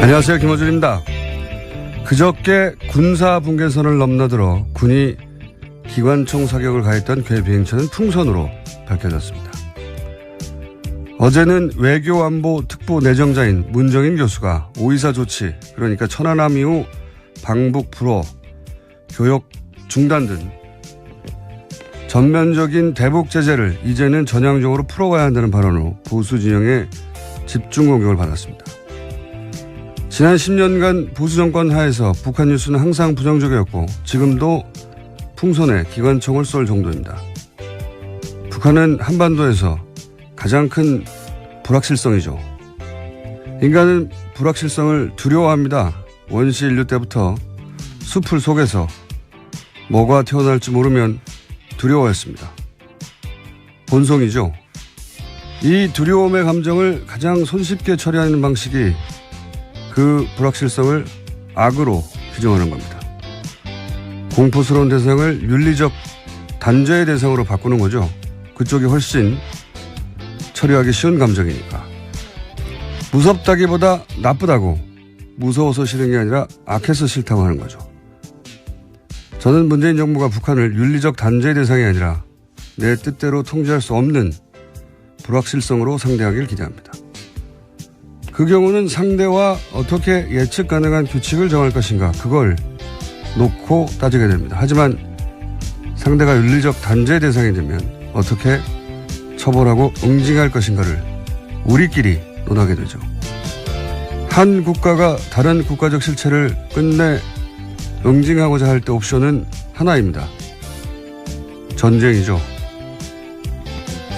안녕하세요. 김호준입니다. 그저께 군사분계선을 넘나들어 군이 기관총 사격을 가했던 괴 비행체는 풍선으로 밝혀졌습니다. 어제는 외교안보특보 내정자인 문정인 교수가 5.24 조치, 그러니까 천안함 이후 방북 불허, 교역 중단 등 전면적인 대북 제재를 이제는 전향적으로 풀어가야 한다는 발언으로 보수 진영의 집중 공격을 받았습니다. 지난 10년간 보수 정권 하에서 북한 뉴스는 항상 부정적이었고 지금도 풍선에 기관총을 쏠 정도입니다. 북한은 한반도에서 가장 큰 불확실성이죠. 인간은 불확실성을 두려워합니다. 원시 인류 때부터 숲을 속에서 뭐가 태어날지 모르면 두려워했습니다. 본성이죠. 이 두려움의 감정을 가장 손쉽게 처리하는 방식이 그 불확실성을 악으로 규정하는 겁니다. 공포스러운 대상을 윤리적 단죄의 대상으로 바꾸는 거죠. 그쪽이 훨씬 처리하기 쉬운 감정이니까. 무섭다기보다 나쁘다고, 무서워서 싫은 게 아니라 악해서 싫다고 하는 거죠. 저는 문재인 정부가 북한을 윤리적 단죄의 대상이 아니라 내 뜻대로 통제할 수 없는 불확실성으로 상대하길 기대합니다. 그 경우는 상대와 어떻게 예측 가능한 규칙을 정할 것인가, 그걸 놓고 따지게 됩니다. 하지만 상대가 윤리적 단죄의 대상이 되면 어떻게 처벌하고 응징할 것인가를 우리끼리 논하게 되죠. 한 국가가 다른 국가적 실체를 끝내 응징하고자 할 때 옵션은 하나입니다. 전쟁이죠.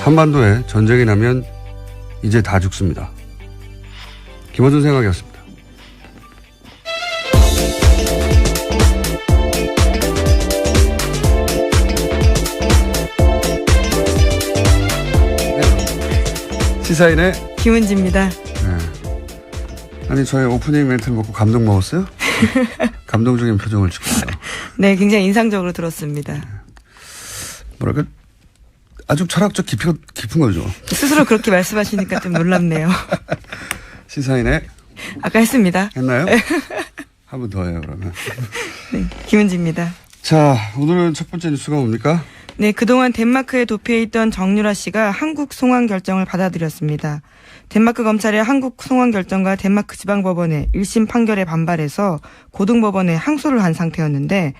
한반도에 전쟁이 나면 이제 다 죽습니다. 김어준 생각이었습니다. 시사인의 김은지입니다. 네. 아니 저희 오프닝 멘트를 먹고 감동 먹었어요? 감동적인 표정을 짓고요. 네, 굉장히 인상적으로 들었습니다. 뭐랄까 아주 철학적 깊은 거죠. 스스로 그렇게 말씀하시니까 좀 놀랍네요. 시사인의 아까 했습니다. 했나요? 한 번 더 해요 그러면. 네, 김은지입니다. 자, 오늘은 첫 번째 뉴스가 뭡니까? 네, 그동안 덴마크에 도피해 있던 정유라 씨가 한국 송환 결정을 받아들였습니다. 덴마크 검찰의 한국 송환 결정과 덴마크 지방법원의 1심 판결에 반발해서 고등법원에 항소를 한 상태였는데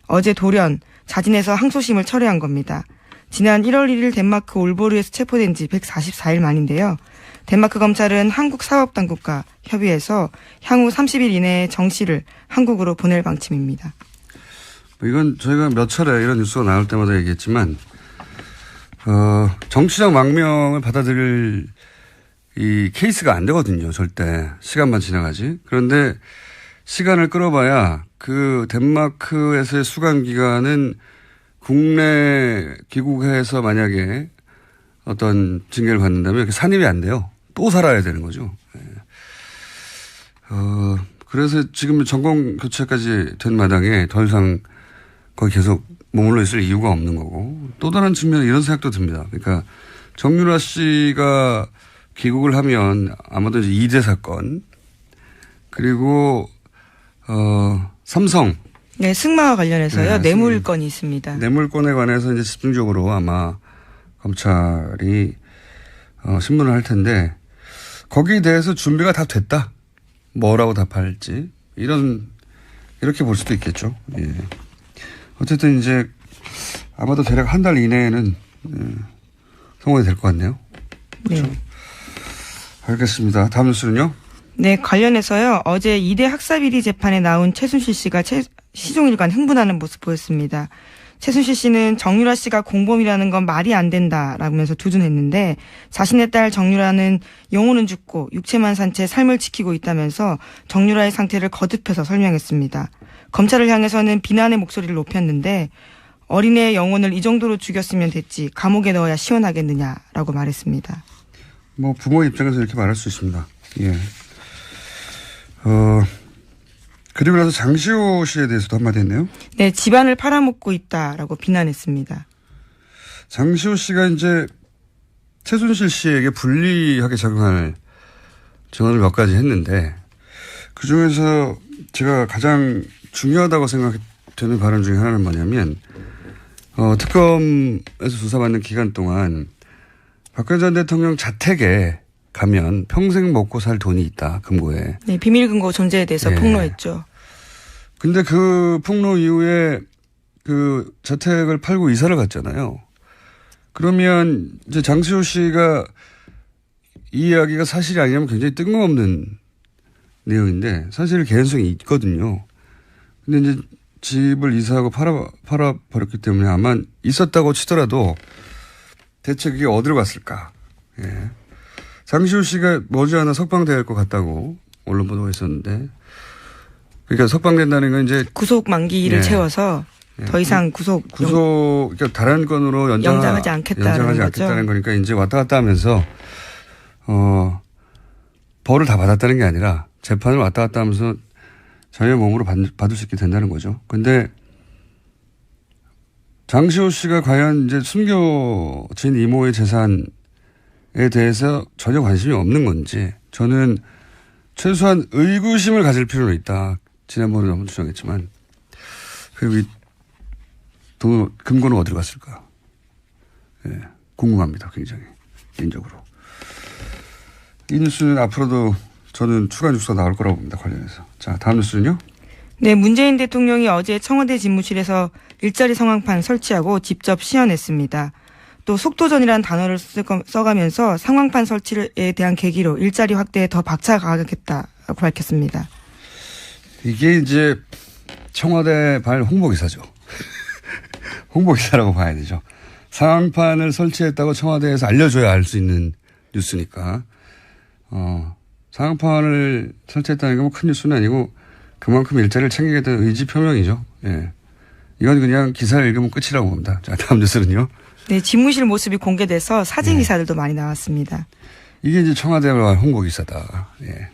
어제 돌연 자진해서 항소심을 철회한 겁니다. 지난 1월 1일 덴마크 올보르에서 체포된 지 144일 만인데요. 덴마크 검찰은 한국 사법당국과 협의해서 향후 30일 이내에 정 씨를 한국으로 보낼 방침입니다. 이건 저희가 몇 차례 이런 뉴스가 나올 때마다 얘기했지만 정치적 망명을 받아들일 이 케이스가 안 되거든요. 절대. 시간만 지나가지. 그런데 시간을 끌어봐야 그 덴마크에서의 수감 기간은 국내 귀국해서 만약에 어떤 징계를 받는다면 이렇게 산입이 안 돼요. 또 살아야 되는 거죠. 그래서 지금 정권 교체까지 된 마당에 더 이상 거기 계속 머물러 있을 이유가 없는 거고, 또 다른 측면에 이런 생각도 듭니다. 그러니까 정유라 씨가 귀국을 하면 아마도 이제 2대 사건, 그리고 삼성. 네, 승마와 관련해서요. 네, 뇌물건이 있습니다. 뇌물건에 관해서 이제 집중적으로 아마 검찰이 신문을 할 텐데 거기에 대해서 준비가 다 됐다. 뭐라고 답할지 이렇게 볼 수도 있겠죠. 예. 어쨌든 이제 아마도 대략 한 달 이내에는 성공이 될 것 같네요. 그렇죠? 네. 알겠습니다. 다음 뉴스는요? 네, 관련해서요. 어제 2대 학사비리 재판에 나온 최순실 씨가 시종일관 흥분하는 모습 보였습니다. 최순실 씨는 정유라 씨가 공범이라는 건 말이 안 된다라면서 두둔했는데 자신의 딸 정유라는 영혼은 죽고 육체만 산 채 삶을 지키고 있다면서 정유라의 상태를 거듭해서 설명했습니다. 검찰을 향해서는 비난의 목소리를 높였는데 어린애의 영혼을 이 정도로 죽였으면 됐지 감옥에 넣어야 시원하겠느냐라고 말했습니다. 뭐 부모 입장에서 이렇게 말할 수 있습니다. 예. 그리고 나서 장시호 씨에 대해서도 한마디 했네요. 네, 집안을 팔아먹고 있다라고 비난했습니다. 장시호 씨가 이제 최순실 씨에게 불리하게 작용할 증언을 몇 가지 했는데 그중에서 제가 가장 중요하다고 생각되는 발언 중에 하나는 뭐냐면 특검에서 조사받는 기간 동안 박근혜 전 대통령 자택에 가면 평생 먹고 살 돈이 있다. 금고에. 네, 비밀 금고 존재에 대해서 폭로했죠. 근데 그 폭로 이후에 그 자택을 팔고 이사를 갔잖아요. 그러면 이제 장시호 씨가 이 이야기가 사실이 아니라면 굉장히 뜬금없는 내용인데 사실 개연성이 있거든요. 근데 이제 집을 이사하고 팔아버렸기 때문에 아마 있었다고 치더라도 대체 그게 어디로 갔을까. 예. 장시호 씨가 머지않아 석방될 것 같다고 언론 보도가 있었는데 그러니까 석방된다는 건 이제 구속 만기를 채워서 더 이상 그러니까 다른 건으로 연장하지 않겠다는 거니까 이제 왔다 갔다 하면서 벌을 다 받았다는 게 아니라 재판을 왔다 갔다 하면서 자유의 몸으로 받을 수 있게 된다는 거죠. 근데 장시호 씨가 과연 이제 숨겨진 이모의 재산에 대해서 전혀 관심이 없는 건지 저는 최소한 의구심을 가질 필요는 있다. 지난번에 너무 주장했지만 그리고 금고는 어디로 갔을까? 예, 궁금합니다. 굉장히 개인적으로. 이 뉴스는 앞으로도 저는 추가 뉴스가 나올 거라고 봅니다. 관련해서. 자, 다음 뉴스는요? 네, 문재인 대통령이 어제 청와대 집무실에서 일자리 상황판 설치하고 직접 시연했습니다. 또 속도전이라는 단어를 써가면서 상황판 설치에 대한 계기로 일자리 확대에 더 박차가겠다고 밝혔습니다. 이게 이제 청와대 발 홍보기사죠. 홍보기사라고 봐야 되죠. 상황판을 설치했다고 청와대에서 알려줘야 알 수 있는 뉴스니까. 상황판을 설치했다는 게 뭐 큰 뉴스는 아니고 그만큼 일자리를 챙기겠다는 의지 표명이죠. 예. 이건 그냥 기사를 읽으면 끝이라고 봅니다. 자, 다음 뉴스는요. 네, 집무실 모습이 공개돼서 사진 기사들도 많이 나왔습니다. 이게 이제 청와대와 홍보기사다. 예.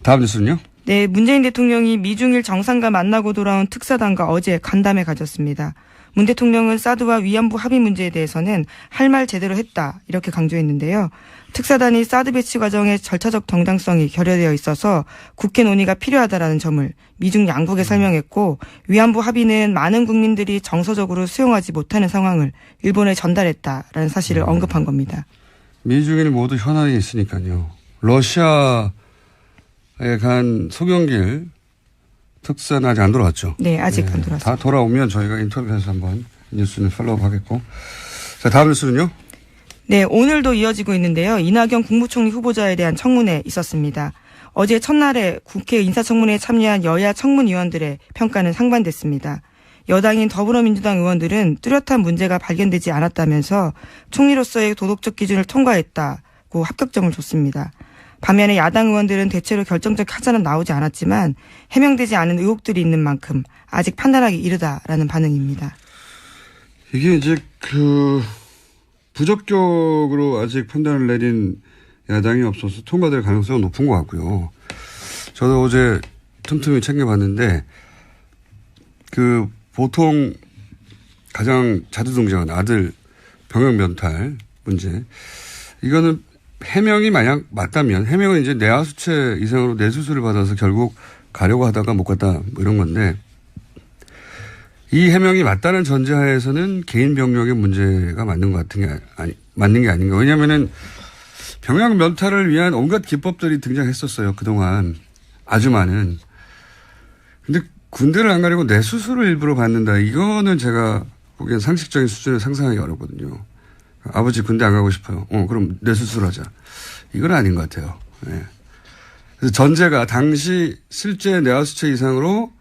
다음 뉴스는요. 네, 문재인 대통령이 미중일 정상과 만나고 돌아온 특사단과 어제 간담회 가졌습니다. 문 대통령은 사드와 위안부 합의 문제에 대해서는 할 말 제대로 했다 이렇게 강조했는데요. 특사단이 사드 배치 과정의 절차적 정당성이 결여되어 있어서 국회 논의가 필요하다라는 점을 미중 양국에 설명했고 위안부 합의는 많은 국민들이 정서적으로 수용하지 못하는 상황을 일본에 전달했다라는 사실을 언급한 겁니다. 미중일 모두 현안이 있으니까요. 러시아에 간 송영길 특사는 아직 안 돌아왔죠? 네, 아직 안 돌아왔습니다. 다 돌아오면 저희가 인터뷰해서 한번 뉴스는 팔로우 하겠고. 자, 다음 뉴스는요? 네, 오늘도 이어지고 있는데요. 이낙연 국무총리 후보자에 대한 청문회 있었습니다. 어제 첫날에 국회 인사청문회에 참여한 여야 청문위원들의 평가는 상반됐습니다. 여당인 더불어민주당 의원들은 뚜렷한 문제가 발견되지 않았다면서 총리로서의 도덕적 기준을 통과했다고 합격점을 줬습니다. 반면에 야당 의원들은 대체로 결정적 하자는 나오지 않았지만 해명되지 않은 의혹들이 있는 만큼 아직 판단하기 이르다라는 반응입니다. 이게 이제 부적격으로 아직 판단을 내린 야당이 없어서 통과될 가능성은 높은 것 같고요. 저도 어제 틈틈이 챙겨봤는데 보통 가장 자주 등장하는 아들 병역 면탈 문제 이거는 해명이 만약 맞다면 해명은 이제 내하 수체 이상으로 뇌수술을 받아서 결국 가려고 하다가 못 갔다 뭐 이런 건데 이 해명이 맞다는 전제하에서는 개인 병력의 문제가 맞는 것 같은 게 맞는 게 아닌가. 왜냐하면은 병역 면탈을 위한 온갖 기법들이 등장했었어요. 그동안 아주 많은. 근데 군대를 안 가려고 뇌수술을 일부러 받는다. 이거는 제가 보기엔 상식적인 수준을 상상하기 어렵거든요. 아버지 군대 안 가고 싶어요. 그럼 뇌수술 하자. 이건 아닌 것 같아요. 네. 그래서 전제가 당시 실제 뇌하수체 이상으로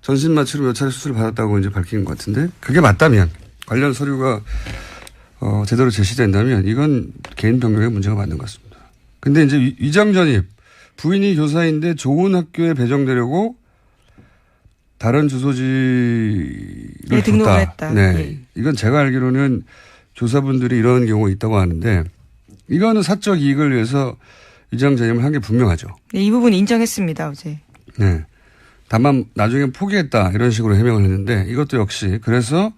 전신 마취로 몇 차례 수술을 받았다고 이제 밝힌 것 같은데 그게 맞다면 관련 서류가 제대로 제시된다면 이건 개인 병력의 문제가 맞는 것 같습니다. 근데 이제 위장 전입 부인이 교사인데 좋은 학교에 배정되려고 다른 주소지를 등록을 했다. 네. 예. 이건 제가 알기로는 교사분들이 이런 경우가 있다고 하는데 이거는 사적 이익을 위해서 위장 전입을 한 게 분명하죠. 네, 이 부분 인정했습니다. 어제. 네. 다만 나중에 포기했다 이런 식으로 해명을 했는데 이것도 역시 그래서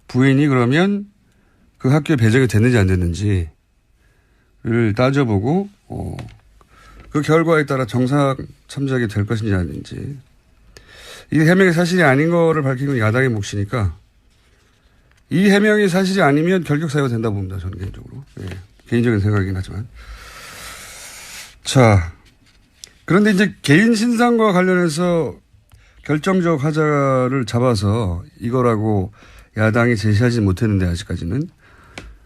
부인이 그러면 그 학교에 배정이 됐는지 안 됐는지를 따져보고 그 결과에 따라 정상 참작이 될 것인지 아닌지. 이 해명이 사실이 아닌 거를 밝히는 건 야당의 몫이니까 이 해명이 사실이 아니면 결격 사유가 된다고 봅니다. 저는 개인적으로. 예. 개인적인 생각이긴 하지만. 자, 그런데 이제 개인 신상과 관련해서 결정적 하자를 잡아서 이거라고 야당이 제시하지 못했는데 아직까지는.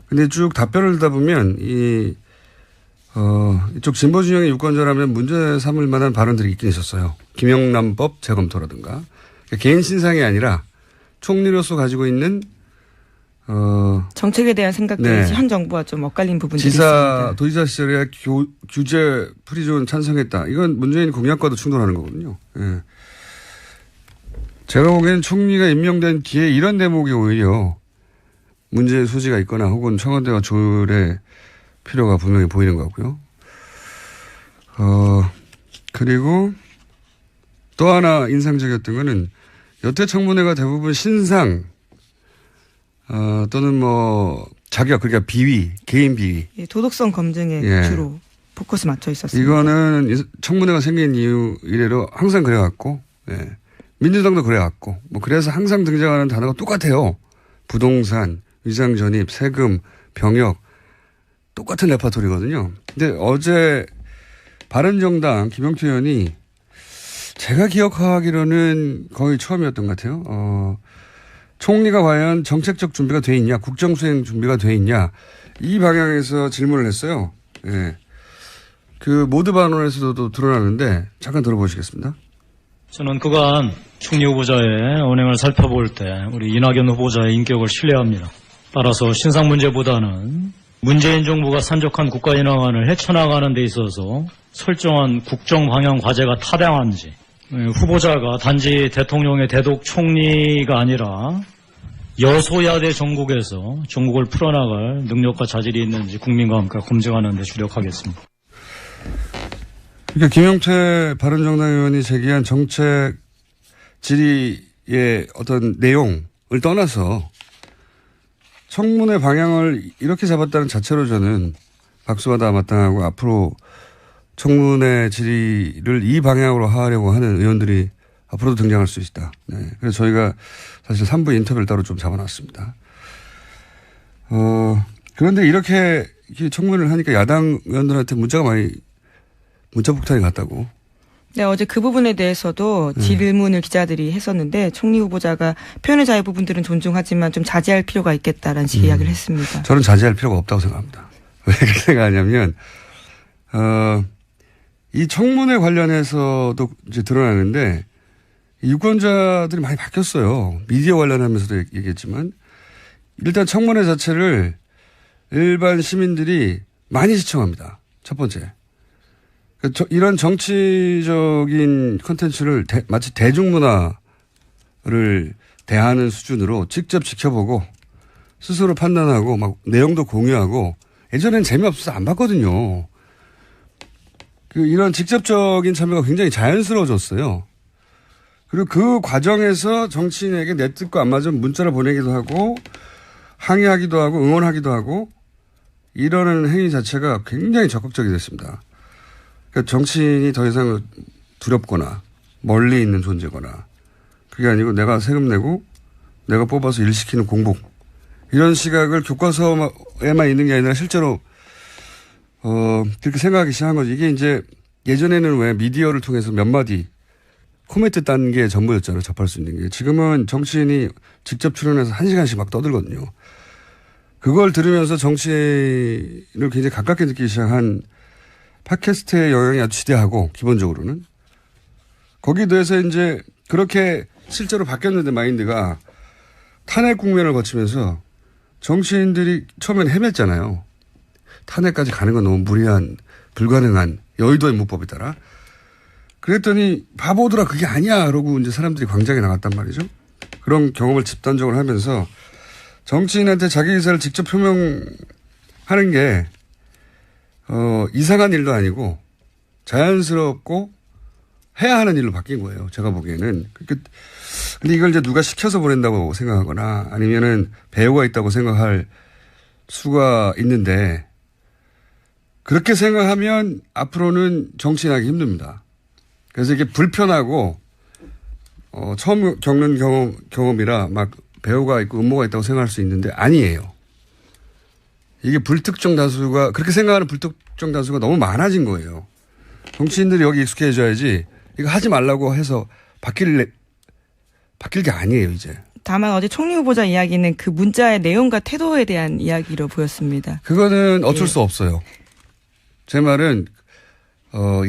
근데 쭉 답변을 듣다 보면 이쪽 진보 진영의 유권자라면 문제 삼을 만한 발언들이 있긴 있었어요. 김영란법 재검토라든가. 그러니까 개인 신상이 아니라 총리로서 가지고 있는 정책에 대한 생각들이 네. 현 정부와 좀 엇갈린 부분들이 있습니다. 도지사 시절에 규제 프리존 찬성했다. 이건 문재인 공약과도 충돌하는 거거든요. 예. 제가 보기에는 총리가 임명된 뒤에 이런 대목이 오히려 문제의 소지가 있거나 혹은 청와대와 조율의 필요가 분명히 보이는 것 같고요. 그리고 또 하나 인상적이었던 거는 여태 청문회가 대부분 신상, 또는 자격, 그러니까 비위, 개인 비위. 예, 도덕성 검증에 예. 주로 포커스 맞춰 있었습니다. 이거는 청문회가 생긴 이후 이래로 항상 그래왔고, 예. 민주당도 그래왔고, 그래서 항상 등장하는 단어가 똑같아요. 부동산, 위장 전입, 세금, 병역, 똑같은 레파토리거든요. 근데 어제 바른정당 김영태 의원이 제가 기억하기로는 거의 처음이었던 것 같아요. 총리가 과연 정책적 준비가 돼 있냐, 국정수행 준비가 돼 있냐, 이 방향에서 질문을 했어요. 예. 그 모두 반론에서도 드러나는데 잠깐 들어보시겠습니다. 저는 그간 총리 후보자의 언행을 살펴볼 때 우리 이낙연 후보자의 인격을 신뢰합니다. 따라서 신상 문제보다는 문재인 정부가 산적한 국가인왕안을 헤쳐나가는 데 있어서 설정한 국정 방향 과제가 타당한지, 후보자가 단지 대통령의 대독 총리가 아니라 여소야대 전국에서 전국을 풀어나갈 능력과 자질이 있는지 국민과 함께 검증하는 데 주력하겠습니다. 그러니까 김영태 바른정당 의원이 제기한 정책 질의의 어떤 내용을 떠나서 청문회 방향을 이렇게 잡았다는 자체로 저는 박수받아 마땅하고 앞으로 청문회 질의를 이 방향으로 하려고 하는 의원들이 앞으로도 등장할 수 있다. 네. 그래서 저희가 사실 3부 인터뷰를 따로 좀 잡아놨습니다. 그런데 이렇게 청문회를 하니까 야당 의원들한테 문자 폭탄이 갔다고. 네, 어제 그 부분에 대해서도 질문을 기자들이 했었는데 총리 후보자가 표현의 자유 부분들은 존중하지만 좀 자제할 필요가 있겠다라는 식의 이야기를 했습니다. 저는 자제할 필요가 없다고 생각합니다. 왜 그렇게 생각하냐면 이 청문회 관련해서도 이제 드러나는데 유권자들이 많이 바뀌었어요. 미디어 관련하면서도 얘기했지만 일단 청문회 자체를 일반 시민들이 많이 시청합니다. 첫 번째. 이런 정치적인 콘텐츠를 마치 대중문화를 대하는 수준으로 직접 지켜보고 스스로 판단하고 막 내용도 공유하고 예전엔 재미없어서 안 봤거든요. 이런 직접적인 참여가 굉장히 자연스러워졌어요. 그리고 그 과정에서 정치인에게 내 뜻과 안 맞으면 문자를 보내기도 하고 항의하기도 하고 응원하기도 하고 이러는 행위 자체가 굉장히 적극적이 됐습니다. 그러니까 정치인이 더 이상 두렵거나 멀리 있는 존재거나 그게 아니고 내가 세금 내고 내가 뽑아서 일 시키는 공복 이런 시각을 교과서에만 있는 게 아니라 실제로 그렇게 생각하기 시작한 거죠. 이게 이제 예전에는 왜 미디어를 통해서 몇 마디 코멘트 딴 게 전부였잖아요. 접할 수 있는 게. 지금은 정치인이 직접 출연해서 1시간씩 막 떠들거든요. 그걸 들으면서 정치를 굉장히 가깝게 느끼기 시작한 팟캐스트의 영향이 아주 지대하고 기본적으로는 거기에 대해서 이제 그렇게 실제로 바뀌었는데 마인드가 탄핵 국면을 거치면서 정치인들이 처음엔 헤맸잖아요. 탄핵까지 가는 건 너무 무리한 불가능한 여의도의 문법에 따라 그랬더니 바보들아 그게 아니야 그러고 이제 사람들이 광장에 나갔단 말이죠. 그런 경험을 집단적으로 하면서 정치인한테 자기 의사를 직접 표명하는 게 이상한 일도 아니고 자연스럽고 해야 하는 일로 바뀐 거예요. 제가 보기에는. 근데 이걸 이제 누가 시켜서 보낸다고 생각하거나 아니면은 배우가 있다고 생각할 수가 있는데 그렇게 생각하면 앞으로는 정치인하기 힘듭니다. 그래서 이게 불편하고 처음 겪는 경험이라 막 배우가 있고 음모가 있다고 생각할 수 있는데 아니에요. 이게 불특정 다수가 그렇게 생각하는 불특정 다수가 너무 많아진 거예요. 정치인들이 여기 익숙해져야지 이거 하지 말라고 해서 바뀔 게 아니에요 이제. 다만 어제 총리 후보자 이야기는 그 문자의 내용과 태도에 대한 이야기로 보였습니다. 그거는 어쩔 수 없어요. 제 말은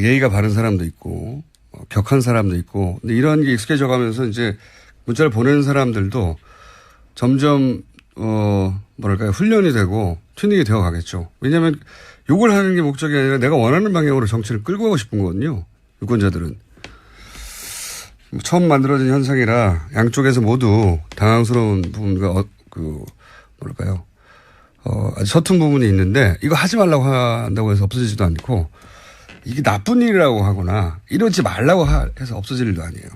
예의가 바른 사람도 있고 격한 사람도 있고 근데 이런 게 익숙해져 가면서 이제 문자를 보내는 사람들도 점점 뭐랄까요 훈련이 되고 튜닝이 되어 가겠죠. 왜냐하면 욕을 하는 게 목적이 아니라 내가 원하는 방향으로 정치를 끌고 가고 싶은 거거든요. 유권자들은. 처음 만들어진 현상이라 양쪽에서 모두 당황스러운 부분과 뭐랄까요 아주 서툰 부분이 있는데 이거 하지 말라고 한다고 해서 없어지지도 않고 이게 나쁜 일이라고 하거나 이러지 말라고 해서 없어질 일도 아니에요.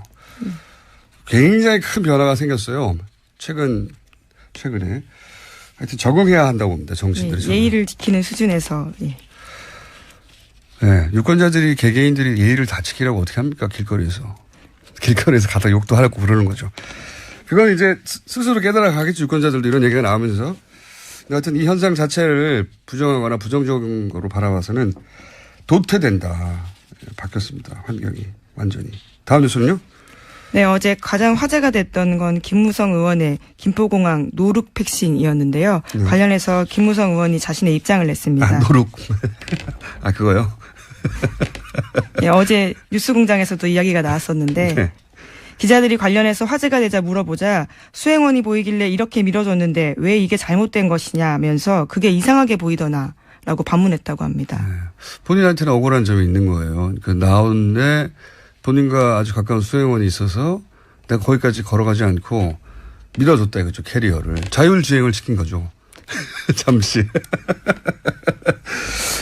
굉장히 큰 변화가 생겼어요. 최근에. 하여튼 적응해야 한다고 봅니다. 정치인들이. 예의를 지키는 수준에서. 예. 네, 유권자들이 개개인들이 예의를 다 지키라고 어떻게 합니까? 길거리에서 가다 욕도 하고 그러는 거죠. 그건 이제 스스로 깨달아 가겠죠. 유권자들도 이런 얘기가 나오면서. 하여튼 이 현상 자체를 부정하거나 부정적으로 바라봐서는 도태된다. 바뀌었습니다. 환경이 완전히. 다음 뉴스는요? 네, 어제 가장 화제가 됐던 건 김무성 의원의 김포공항 노룩 백신이었는데요. 관련해서 김무성 의원이 자신의 입장을 냈습니다. 노룩. 그거요? 네, 어제 뉴스공장에서도 이야기가 나왔었는데 네. 기자들이 관련해서 화제가 되자 물어보자 수행원이 보이길래 이렇게 밀어줬는데 왜 이게 잘못된 것이냐면서 그게 이상하게 보이더나 라고 반문했다고 합니다. 네. 본인한테는 억울한 점이 있는 거예요. 나오는데 본인과 아주 가까운 수행원이 있어서 내가 거기까지 걸어가지 않고 밀어줬다 이거죠. 캐리어를. 자율주행을 시킨 거죠. 잠시.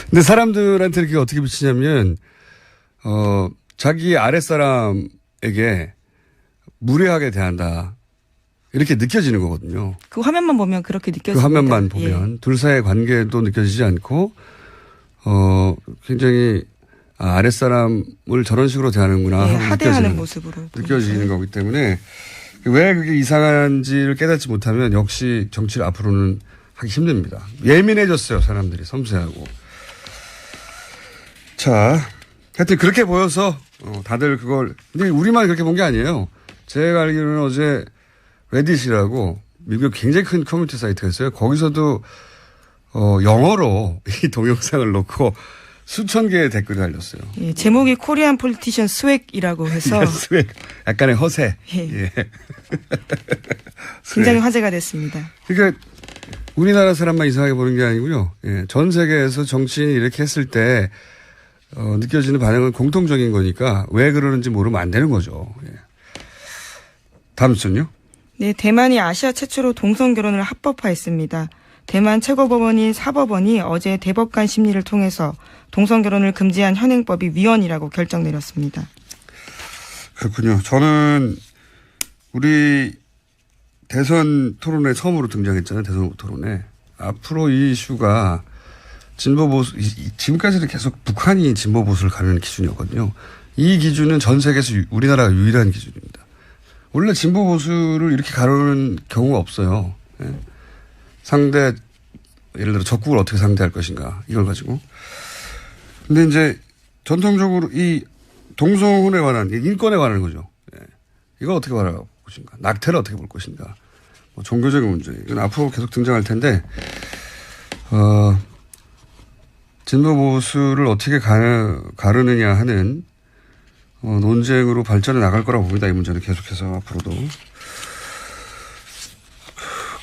근데 사람들한테 이렇게 어떻게 비치냐면 자기 아랫사람에게 무례하게 대한다. 이렇게 느껴지는 거거든요. 그 화면만 보면 그렇게 느껴집니다. 그 화면만 보면. 둘 사이의 관계도 느껴지지 않고 굉장히 아랫사람을 저런 식으로 대하는구나 하고 하대하는 모습으로 느껴지는 거기 때문에 왜 그게 이상한지를 깨닫지 못하면 역시 정치를 앞으로는 하기 힘듭니다. 예민해졌어요. 사람들이 섬세하고. 자, 하여튼 그렇게 보여서 다들 그걸 근데 우리만 그렇게 본 게 아니에요. 제가 알기로는 어제 레딧이라고 미국 굉장히 큰 커뮤니티 사이트가 있어요. 거기서도 영어로 이 동영상을 놓고 수천 개의 댓글이 달렸어요. 예, 제목이 코리안 폴리티션 스웩이라고 해서 스웩. 약간의 허세. 예. 굉장히 화제가 됐습니다. 그러니까 우리나라 사람만 이상하게 보는 게 아니고요. 예, 전 세계에서 정치인이 이렇게 했을 때 느껴지는 반응은 공통적인 거니까 왜 그러는지 모르면 안 되는 거죠. 예. 다음 순요. 네, 대만이 아시아 최초로 동성 결혼을 합법화했습니다. 대만 최고법원인 사법원이 어제 대법관 심리를 통해서 동성 결혼을 금지한 현행법이 위헌이라고 결정 내렸습니다. 그렇군요. 저는 우리 대선 토론회 처음으로 등장했잖아요. 대선 후보 토론회. 앞으로 이 이슈가 진보 보수, 지금까지는 계속 북한이 진보 보수를 가르는 기준이었거든요. 이 기준은 전 세계에서 우리나라가 유일한 기준입니다. 원래 진보 보수를 이렇게 가르는 경우가 없어요. 예. 상대, 예를 들어 적국을 어떻게 상대할 것인가, 이걸 가지고. 근데 이제 전통적으로 이 동성혼에 관한, 인권에 관한 거죠. 예. 이걸 어떻게 바라볼 것인가, 낙태를 어떻게 볼 것인가, 뭐 종교적인 문제. 이건 앞으로 계속 등장할 텐데, 진보 보수를 어떻게 가르느냐 하는 논쟁으로 발전해 나갈 거라고 봅니다. 이 문제는 계속해서 앞으로도.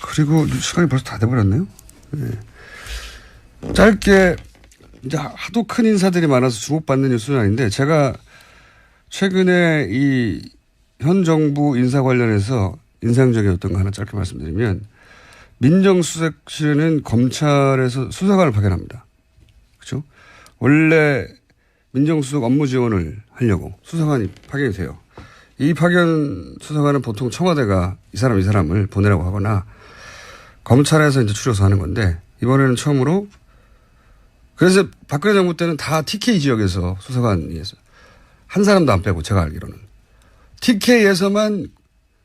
그리고 시간이 벌써 다 돼버렸네요. 네. 짧게 이제 하도 큰 인사들이 많아서 주목받는 뉴스는 아닌데 제가 최근에 이 현 정부 인사 관련해서 인상적이었던 거 하나 짧게 말씀드리면 민정수석실에는 검찰에서 수사관을 파견합니다. 그렇죠? 원래 민정수석 업무 지원을 하려고 수사관이 파견이 돼요. 이 파견 수사관은 보통 청와대가 이 사람을 보내라고 하거나 검찰에서 이제 추려서 하는 건데 이번에는 처음으로 그래서 박근혜 정부 때는 다 TK 지역에서 수사관이었어요. 한 사람도 안 빼고 제가 알기로는. TK에서만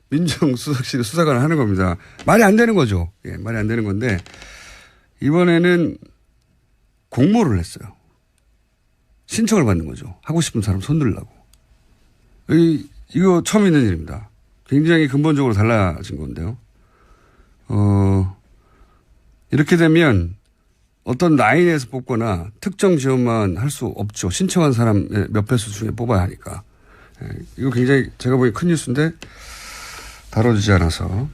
민정수석실이 수사관을 하는 겁니다. 말이 안 되는 거죠. 예, 말이 안 되는 건데 이번에는 공모를 했어요. 신청을 받는 거죠. 하고 싶은 사람 손들라고. 이거 처음 있는 일입니다. 굉장히 근본적으로 달라진 건데요. 이렇게 되면 어떤 라인에서 뽑거나 특정 지원만 할 수 없죠. 신청한 사람 몇 배수 중에 뽑아야 하니까. 예, 이거 굉장히 제가 보기엔 큰 뉴스인데 다뤄지지 않아서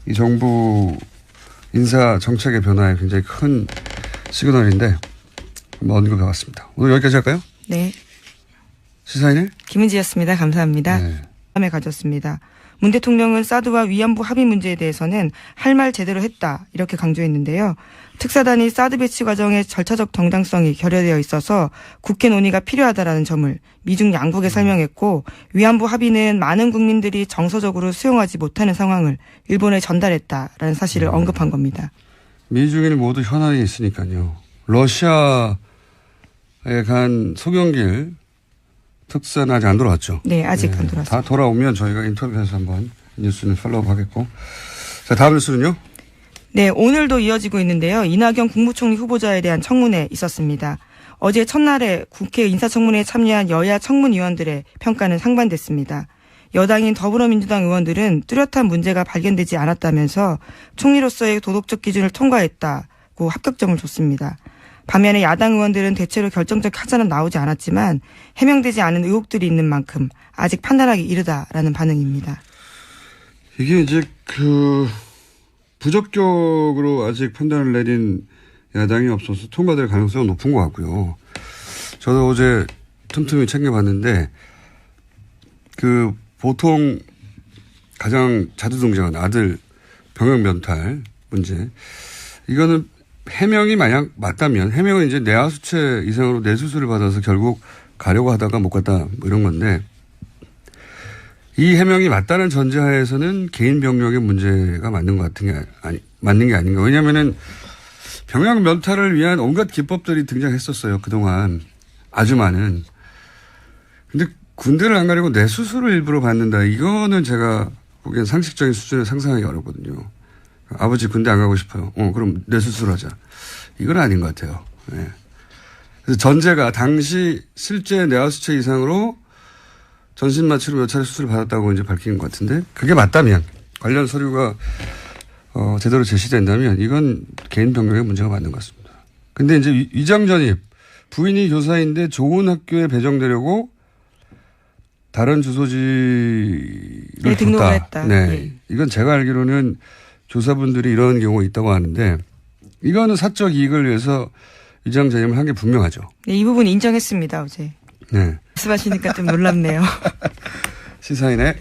이 정부 인사 정책의 변화에 굉장히 큰 시그널인데 한번 언급해 봤습니다. 오늘 여기까지 할까요? 네. 시사인의 김은지였습니다. 감사합니다. 네. 다음에 가졌습니다. 문 대통령은 사드와 위안부 합의 문제에 대해서는 할 말 제대로 했다 이렇게 강조했는데요. 특사단이 사드 배치 과정의 절차적 정당성이 결여되어 있어서 국회 논의가 필요하다라는 점을 미중 양국에 설명했고 위안부 합의는 많은 국민들이 정서적으로 수용하지 못하는 상황을 일본에 전달했다라는 사실을 언급한 겁니다. 미중일 모두 현안이 있으니까요. 러시아에 간 송영길 특사는 아직 안 돌아왔죠? 네, 아직 안 돌아왔습니다. 다 돌아오면 저희가 인터뷰해서 한번 뉴스는 팔로우업 하겠고. 자, 다음 뉴스는요? 네, 오늘도 이어지고 있는데요. 이낙연 국무총리 후보자에 대한 청문회 있었습니다. 어제 첫날에 국회 인사청문회에 참여한 여야 청문위원들의 평가는 상반됐습니다. 여당인 더불어민주당 의원들은 뚜렷한 문제가 발견되지 않았다면서 총리로서의 도덕적 기준을 통과했다고 합격점을 줬습니다. 반면에 야당 의원들은 대체로 결정적 하자는 나오지 않았지만 해명되지 않은 의혹들이 있는 만큼 아직 판단하기 이르다라는 반응입니다. 이게 이제 부적격으로 아직 판단을 내린 야당이 없어서 통과될 가능성은 높은 것 같고요. 저도 어제 틈틈이 챙겨봤는데 보통 가장 자두동정한 아들 병역 면탈 문제 이거는 해명이 만약 맞다면 해명은 이제 내하수체 이상으로 뇌수술을 받아서 결국 가려고 하다가 못 갔다 뭐 이런 건데 이 해명이 맞다는 전제하에서는 개인 병력의 문제가 맞는 것 같은 게 맞는 게 아닌가. 왜냐하면은 병역 면탈을 위한 온갖 기법들이 등장했었어요. 그동안 아주 많은. 근데 군대를 안 가리고 뇌수술을 일부러 받는다. 이거는 제가 보기엔 상식적인 수준을 상상하기 어렵거든요. 아버지 군대 안 가고 싶어요. 그럼 뇌수술 하자. 이건 아닌 것 같아요. 네. 그래서 전제가 당시 실제 뇌하수체 이상으로 전신마취로 몇 차례 수술을 받았다고 이제 밝힌 것 같은데 그게 맞다면 관련 서류가 제대로 제시된다면 이건 개인 병력의 문제가 맞는 것 같습니다. 근데 이제 위장전입 부인이 교사인데 좋은 학교에 배정되려고 다른 주소지를 등록을 했다. 네. 네. 이건 제가 알기로는 교사분들이 이런 경우가 있다고 하는데 이거는 사적 이익을 위해서 위장 전입을 한 게 분명하죠. 네, 이 부분 인정했습니다. 어제. 네. 말씀하시니까 좀 놀랍네요. 시사인에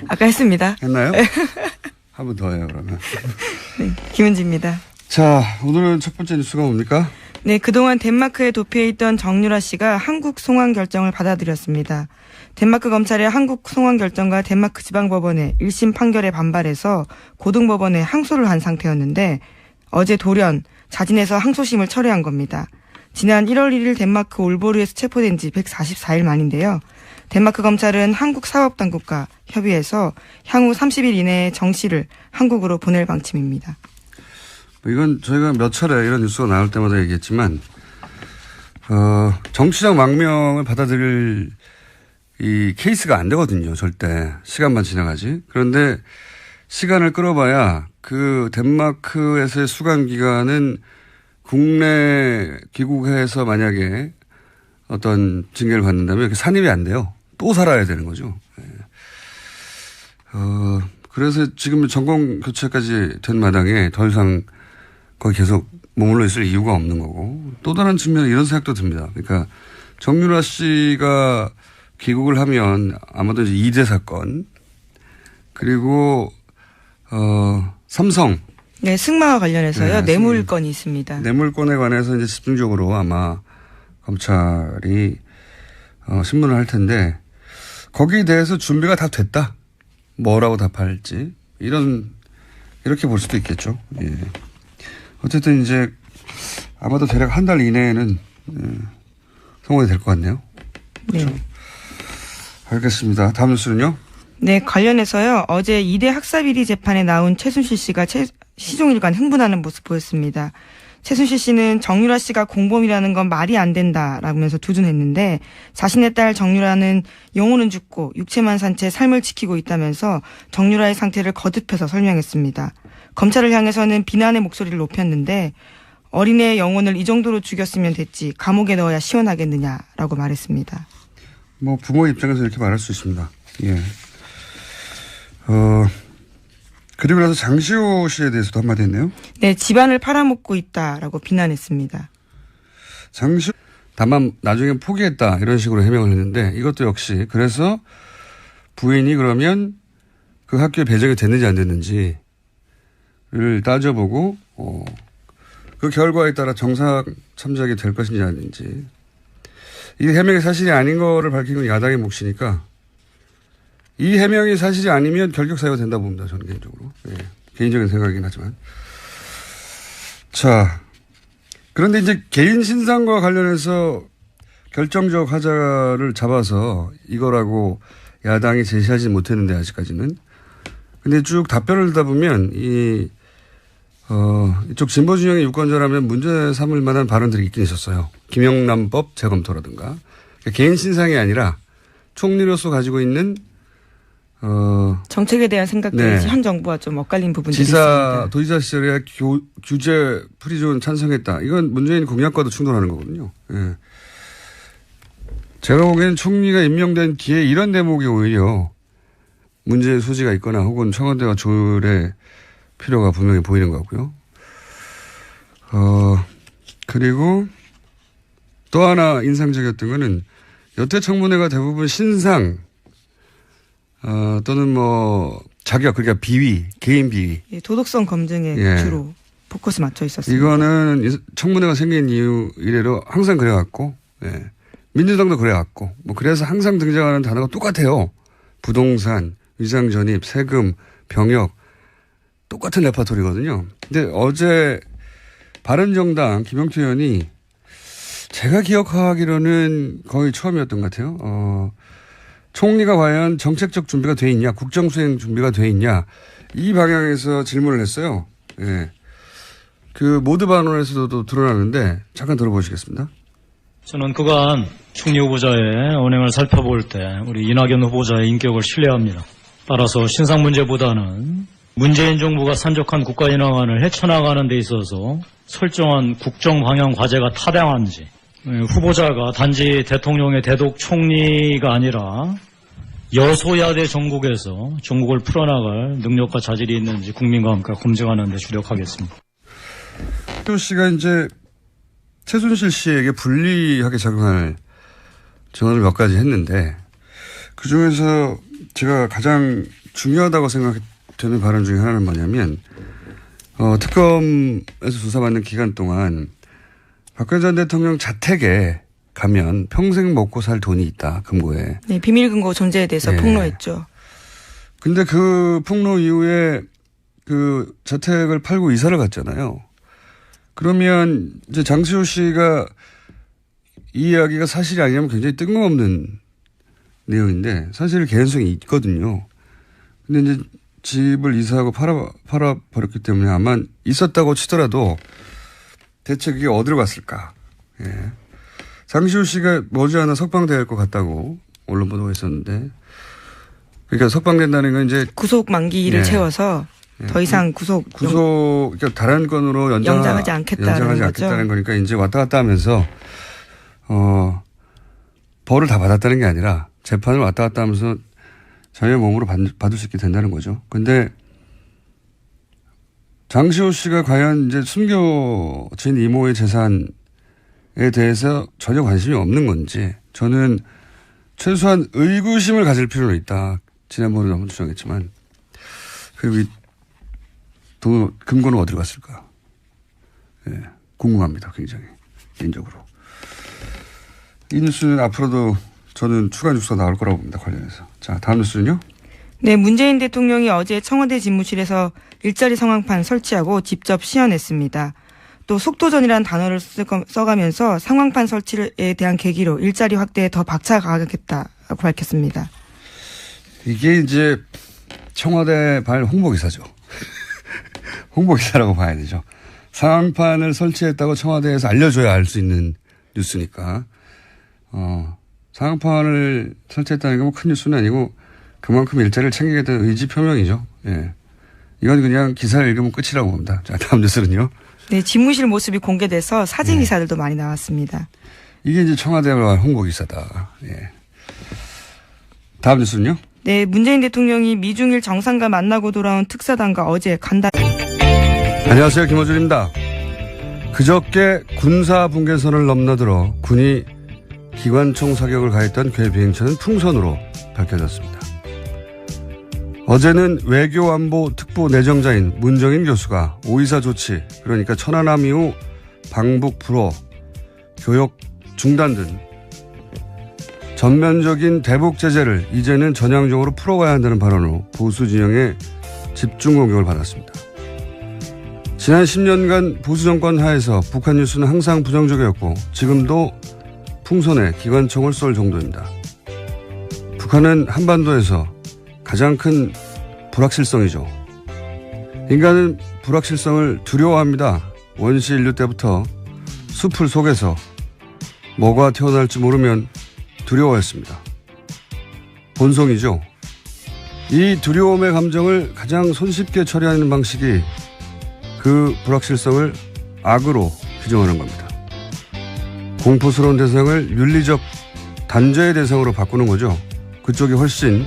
아까 했습니다. 했나요? 한 번 더 해요 그러면. 네, 김은지입니다. 자, 오늘은 첫 번째 뉴스가 뭡니까? 네, 그동안 덴마크에 도피해 있던 정유라 씨가 한국 송환 결정을 받아들였습니다. 덴마크 검찰의 한국 송환 결정과 덴마크 지방법원의 1심 판결에 반발해서 고등법원에 항소를 한 상태였는데 어제 돌연 자진해서 항소심을 철회한 겁니다. 지난 1월 1일 덴마크 올보르에서 체포된 지 144일 만인데요. 덴마크 검찰은 한국 사법당국과 협의해서 향후 30일 이내에 정 씨를 한국으로 보낼 방침입니다. 이건 저희가 몇 차례 이런 뉴스가 나올 때마다 얘기했지만 정치적 망명을 받아들일 이 케이스가 안 되거든요. 절대. 시간만 지나가지. 그런데 시간을 끌어봐야 그 덴마크에서의 수감 기간은 국내 귀국해서 만약에 어떤 징계를 받는다면 이렇게 산입이 안 돼요. 또 살아야 되는 거죠. 네. 그래서 지금 정권 교체까지 된 마당에 더 이상 거기 계속 머물러 있을 이유가 없는 거고 또 다른 측면에 이런 생각도 듭니다. 그러니까 정유라 씨가 귀국을 하면 아마도 이제 2대 사건 그리고 삼성 네, 승마와 관련해서요. 네, 뇌물건이 있습니다. 뇌물건에 관해서 이제 집중적으로 아마 검찰이 신문을 할 텐데 거기에 대해서 준비가 다 됐다. 뭐라고 답할지 이렇게 볼 수도 있겠죠. 예. 어쨌든 이제 아마도 대략 한 달 이내에는 성공이 될 것 같네요. 네. 그렇죠? 알겠습니다. 다음 뉴스는요? 네, 관련해서요. 어제 2대 학사비리 재판에 나온 최순실 씨가 시종일관 흥분하는 모습 보였습니다. 최순실 씨는 정유라 씨가 공범이라는 건 말이 안 된다라면서 두둔했는데 자신의 딸 정유라는 영혼은 죽고 육체만 산 채 삶을 지키고 있다면서 정유라의 상태를 거듭해서 설명했습니다. 검찰을 향해서는 비난의 목소리를 높였는데 어린애의 영혼을 이 정도로 죽였으면 됐지 감옥에 넣어야 시원하겠느냐라고 말했습니다. 뭐 부모 입장에서 이렇게 말할 수 있습니다. 예. 그리고 나서 장시호 씨에 대해서도 한마디 했네요. 네, 집안을 팔아먹고 있다라고 비난했습니다. 다만 나중에 포기했다 이런 식으로 해명을 했는데 이것도 역시 그래서 부인이 그러면 그 학교에 배정이 됐는지 안 됐는지를 따져보고 그 결과에 따라 정상 참작이 될 것인지 아닌지 이 해명이 사실이 아닌 거를 밝히는 건 야당의 몫이니까 이 해명이 사실이 아니면 결격 사유가 된다 봅니다. 저는 개인적으로. 예. 개인적인 생각이긴 하지만. 자, 그런데 이제 개인 신상과 관련해서 결정적 하자를 잡아서 이거라고 야당이 제시하지 못했는데 아직까지는. 근데 쭉 답변을 듣다 보면 이쪽 진보 진영의 유권자라면 문제 삼을 만한 발언들이 있긴 있었어요. 김영란법 재검토라든가. 그러니까 개인 신상이 아니라 총리로서 가지고 있는 정책에 대한 생각들이 네. 현 정부와 좀 엇갈린 부분들이 있습니다. 도지사 시절에 규제 프리존 찬성했다. 이건 문재인 공약과도 충돌하는 거거든요. 예. 제가 보기에는 총리가 임명된 뒤에 이런 대목이 오히려 문제의 소지가 있거나 혹은 청와대와 조율의 필요가 분명히 보이는 것 같고요. 그리고 또 하나 인상적이었던 거는 여태 청문회가 대부분 신상 또는 뭐 자격 그러니까 비위 개인 비위 도덕성 검증에 예. 주로 포커스 맞춰 있었습니다. 이거는 청문회가 생긴 이후 이래로 항상 그래왔고 예. 민주당도 그래왔고 뭐 그래서 항상 등장하는 단어가 똑같아요. 부동산, 위장 전입, 세금, 병역 똑같은 레파토리거든요. 근데 어제 바른정당 김영투 의원이 제가 기억하기로는 거의 처음이었던 것 같아요. 총리가 과연 정책적 준비가 돼 있냐, 국정수행 준비가 돼 있냐, 이 방향에서 질문을 했어요. 예. 그 모두 반론에서도 드러나는데 잠깐 들어보시겠습니다. 저는 그간 총리 후보자의 언행을 살펴볼 때 우리 이낙연 후보자의 인격을 신뢰합니다. 따라서 신상 문제보다는 문재인 정부가 산적한 국가 인왕안을 헤쳐나가는 데 있어서 설정한 국정 방향 과제가 타당한지 후보자가 단지 대통령의 대독 총리가 아니라 여소야대 전국에서 전국을 풀어나갈 능력과 자질이 있는지 국민과 함께 검증하는 데 주력하겠습니다. 조 씨가 이제 최순실 씨에게 불리하게 작용할 증언을 몇 가지 했는데 그중에서 제가 가장 중요하다고 생각되는 발언 중에 하나는 뭐냐면 특검에서 조사받는 기간 동안 박근혜 전 대통령 자택에 가면 평생 먹고 살 돈이 있다. 금고에. 네, 비밀 금고 존재에 대해서 폭로했죠. 근데 그 폭로 이후에 그 자택을 팔고 이사를 갔잖아요. 그러면 이제 장시호 씨가 이 이야기가 사실이 아니라면 굉장히 뜬금없는 내용인데 사실 개연성이 있거든요. 근데 이제 집을 이사하고 팔아버렸기 때문에 아마 있었다고 치더라도 대체 그게 어디로 갔을까. 예. 장시호 씨가 머지않아 석방될 것 같다고 언론 보도가 있었는데 그러니까 석방된다는 건 이제 구속 만기를 채워서 더 이상 그러니까 다른 건으로 연장하지 않겠다는 거니까 이제 왔다 갔다 하면서 벌을 다 받았다는 게 아니라 재판을 왔다 갔다 하면서 자유의 몸으로 받을 수 있게 된다는 거죠. 근데 장시호 씨가 과연 이제 숨겨진 이모의 재산에 대해서 전혀 관심이 없는 건지 저는 최소한 의구심을 가질 필요는 있다. 지난번에도 한번 주장했지만 그리고 금고는 어디로 갔을까? 예, 궁금합니다. 굉장히 개인적으로. 이 뉴스는 앞으로도 저는 추가 뉴스가 나올 거라고 봅니다. 관련해서. 자, 다음 뉴스는요. 네, 문재인 대통령이 어제 청와대 집무실에서 일자리 상황판 설치하고 직접 시연했습니다. 또 속도전이라는 단어를 써가면서 상황판 설치에 대한 계기로 일자리 확대에 더 박차가겠다고 밝혔습니다. 이게 이제 청와대 발 홍보기사죠. 홍보기사라고 봐야 되죠. 상황판을 설치했다고 청와대에서 알려줘야 알 수 있는 뉴스니까. 상황판을 설치했다는 게 뭐 큰 뉴스는 아니고 그만큼 일자리를 챙기겠다는 의지 표명이죠. 예. 이건 그냥 기사를 읽으면 끝이라고 봅니다. 자, 다음 뉴스는요. 네, 집무실 모습이 공개돼서 사진 기사들도 많이 나왔습니다. 이게 이제 청와대와 홍보기사다. 예. 다음 뉴스는요. 네, 문재인 대통령이 미중일 정상과 만나고 돌아온 특사단과 어제 간담. 안녕하세요. 김어준입니다. 그저께 군사분계선을 넘나들어 군이 기관총 사격을 가했던 괴 비행체는 풍선으로 밝혀졌습니다. 어제는 외교안보 특보 내정자인 문정인 교수가 오이사 조치, 그러니까 천안함 이후 방북 불허, 교역 중단 등 전면적인 대북 제재를 이제는 전향적으로 풀어가야 한다는 발언으로 보수 진영의 집중 공격을 받았습니다. 지난 10년간 보수 정권 하에서 북한 뉴스는 항상 부정적이었고 지금도 풍선에 기관총을 쏠 정도입니다. 북한은 한반도에서 가장 큰 불확실성이죠. 인간은 불확실성을 두려워합니다. 원시 인류 때부터 숲을 속에서 뭐가 태어날지 모르면 두려워했습니다. 본성이죠. 이 두려움의 감정을 가장 손쉽게 처리하는 방식이 그 불확실성을 악으로 규정하는 겁니다. 공포스러운 대상을 윤리적 단죄의 대상으로 바꾸는 거죠. 그쪽이 훨씬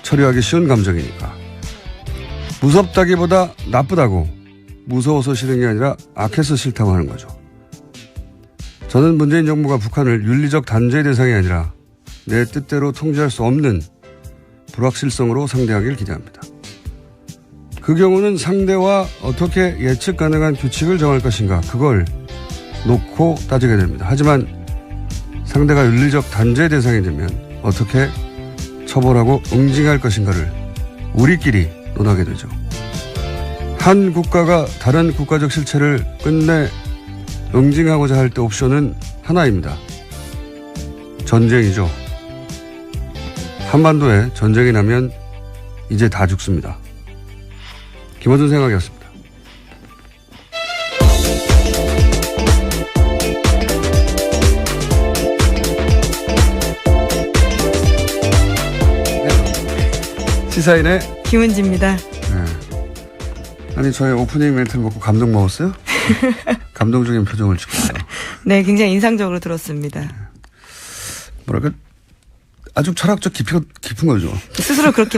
처리하기 쉬운 감정이니까. 무섭다기보다 나쁘다고, 무서워서 싫은 게 아니라 악해서 싫다고 하는 거죠. 저는 문재인 정부가 북한을 윤리적 단죄의 대상이 아니라 내 뜻대로 통제할 수 없는 불확실성으로 상대하길 기대합니다. 그 경우는 상대와 어떻게 예측 가능한 규칙을 정할 것인가, 그걸 놓고 따지게 됩니다. 하지만 상대가 윤리적 단죄의 대상이 되면 어떻게 처벌하고 응징할 것인가를 우리끼리 논하게 되죠. 한 국가가 다른 국가적 실체를 끝내 응징하고자 할 때 옵션은 하나입니다. 전쟁이죠. 한반도에 전쟁이 나면 이제 다 죽습니다. 김어준 생각이었습니다. 시사인의 김은지입니다. 네. 아니 저희 오프닝 멘트를 먹고 감동 먹었어요? 감동적인 표정을 짓고 있어요. 네, 굉장히 인상적으로 들었습니다. 뭐랄까 아주 철학적 깊은 거죠. 스스로 그렇게